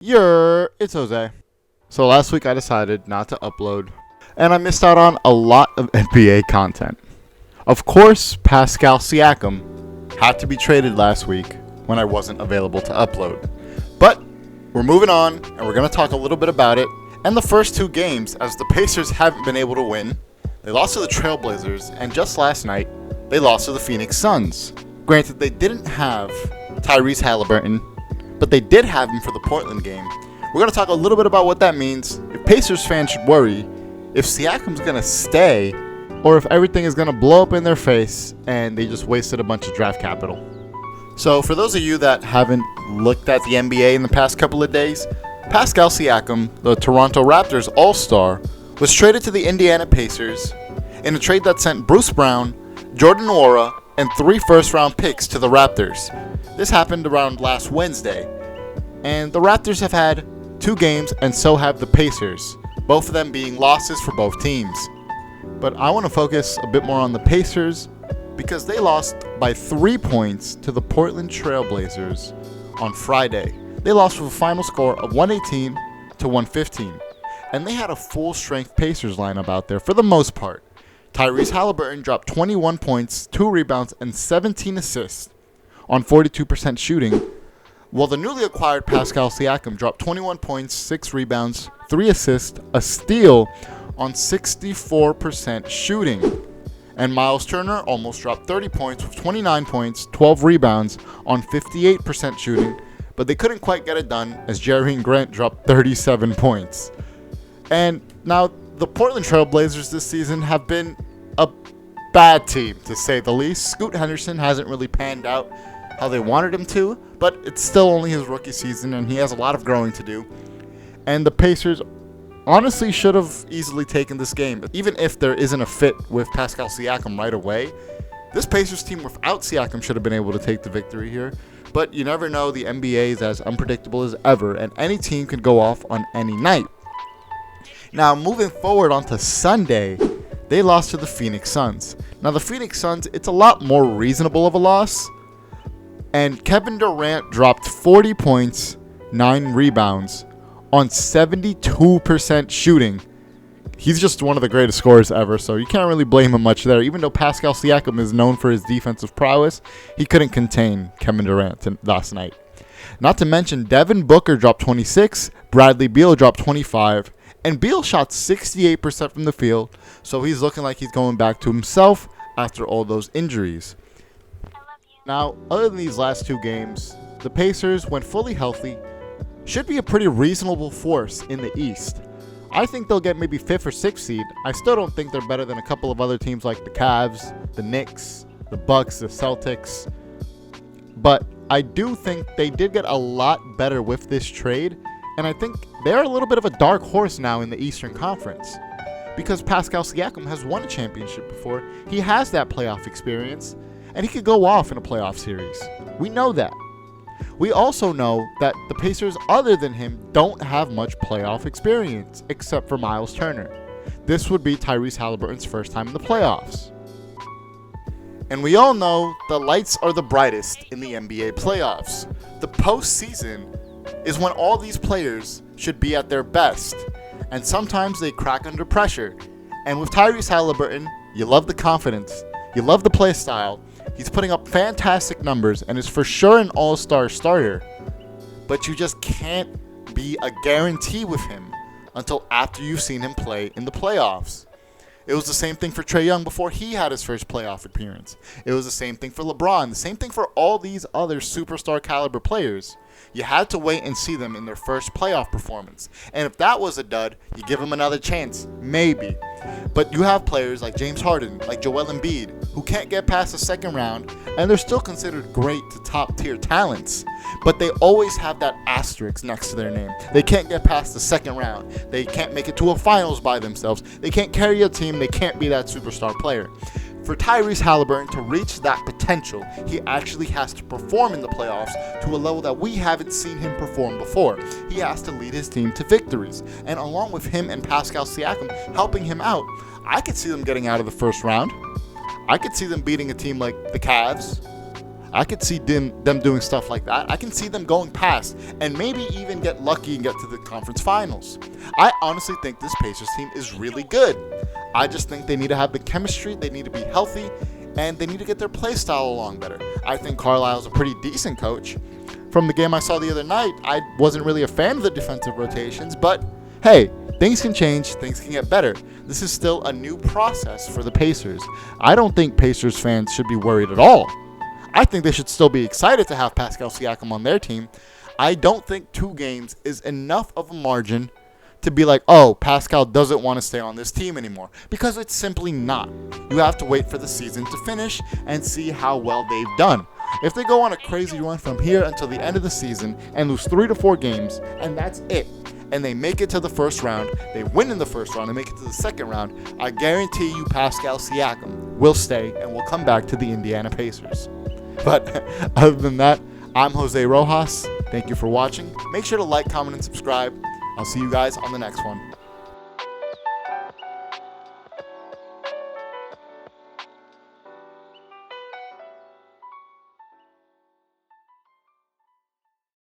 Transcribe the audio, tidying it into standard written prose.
It's Jose. So last week I decided not to upload, and I missed out on a lot of NBA content. Of course, Pascal Siakam had to be traded last week when I wasn't available to upload. But we're moving on, and we're going to talk a little bit about it. And the first two games, as the Pacers haven't been able to win, they lost to the Trailblazers, and just last night, they lost to the Phoenix Suns. Granted, they didn't have Tyrese Halliburton, but they did have him for the Portland game. We're going to talk a little bit about what that means, if Pacers fans should worry, if Siakam's going to stay, or if everything is going to blow up in their face and they just wasted a bunch of draft capital. So for those of you that haven't looked at the NBA in the past couple of days, Pascal Siakam, the Toronto Raptors All-Star, was traded to the Indiana Pacers in a trade that sent Bruce Brown, Jordan Nwora, and 3 first-round picks to the Raptors. This happened around last Wednesday, and the Raptors have had 2 games, and so have the Pacers, both of them being losses for both teams. But I want to focus a bit more on the Pacers because they lost by 3 points to the Portland Trailblazers on Friday. They lost with a final score of 118 to 115, and they had a full-strength Pacers lineup out there for the most part. Tyrese Halliburton dropped 21 points, 2 rebounds, and 17 assists on 42% shooting, while the newly acquired Pascal Siakam dropped 21 points, 6 rebounds, 3 assists, a steal on 64% shooting. And Miles Turner almost dropped 30 points with 29 points, 12 rebounds on 58% shooting, but they couldn't quite get it done as Jerry Grant dropped 37 points. And now the Portland Trailblazers this season have been a bad team, to say the least. Scoot Henderson hasn't really panned out how they wanted him to, but it's still only his rookie season and he has a lot of growing to do. And the Pacers honestly should have easily taken this game. Even if there isn't a fit with Pascal Siakam right away, this Pacers team without Siakam should have been able to take the victory here. But you never know, the NBA is as unpredictable as ever, and any team can go off on any night. Now, moving forward onto Sunday, they lost to the Phoenix Suns. Now, the Phoenix Suns, it's a lot more reasonable of a loss. And Kevin Durant dropped 40 points, 9 rebounds on 72% shooting. He's just one of the greatest scorers ever, so you can't really blame him much there. Even though Pascal Siakam is known for his defensive prowess, he couldn't contain Kevin Durant last night. Not to mention, Devin Booker dropped 26, Bradley Beal dropped 25, and Beal shot 68% from the field, so he's looking like he's going back to himself after all those injuries. Now, other than these last 2 games, the Pacers, when fully healthy, should be a pretty reasonable force in the East. I think they'll get maybe 5th or 6th seed. I still don't think they're better than a couple of other teams like the Cavs, the Knicks, the Bucks, the Celtics. But I do think they did get a lot better with this trade, and I think they're a little bit of a dark horse now in the Eastern Conference. Because Pascal Siakam has won a championship before, he has that playoff experience, and he could go off in a playoff series. We know that. We also know that the Pacers, other than him, don't have much playoff experience, except for Miles Turner. This would be Tyrese Halliburton's first time in the playoffs. And we all know the lights are the brightest in the NBA playoffs. The postseason is when all these players should be at their best, and sometimes they crack under pressure. And with Tyrese Halliburton, you love the confidence, you love the play style. He's putting up fantastic numbers and is for sure an all-star starter. But you just can't be a guarantee with him until after you've seen him play in the playoffs. It was the same thing for Trae Young before he had his first playoff appearance. It was the same thing for LeBron, the same thing for all these other superstar caliber players. You had to wait and see them in their first playoff performance. And if that was a dud, you give them another chance, maybe. But you have players like James Harden, like Joel Embiid, who can't get past the second round, and they're still considered great to top-tier talents. But they always have that asterisk next to their name. They can't get past the second round. They can't make it to a finals by themselves. They can't carry a team. They can't be that superstar player. For Tyrese Halliburton to reach that potential, he actually has to perform in the playoffs to a level that we haven't seen him perform before. He has to lead his team to victories. And along with him and Pascal Siakam helping him out, I could see them getting out of the first round. I could see them beating a team like the Cavs. I could see them doing stuff like that. I can see them going past and maybe even get lucky and get to the conference finals. I honestly think this Pacers team is really good. I just think they need to have the chemistry, they need to be healthy, and they need to get their play style along better. I think Carlisle's a pretty decent coach. From the game I saw the other night, I wasn't really a fan of the defensive rotations, but hey, things can change, things can get better. This is still a new process for the Pacers. I don't think Pacers fans should be worried at all. I think they should still be excited to have Pascal Siakam on their team. I don't think 2 games is enough of a margin to be like, oh, Pascal doesn't want to stay on this team anymore, because it's simply not. You have to wait for the season to finish and see how well they've done. If they go on a crazy run from here until the end of the season and lose 3 to 4 games, and that's it, and they make it to the first round, they win in the first round and make it to the second round, I guarantee you Pascal Siakam will stay and will come back to the Indiana Pacers. But other than that, I'm Jose Rojas. Thank you for watching. Make sure to like, comment, and subscribe. I'll see you guys on the next one.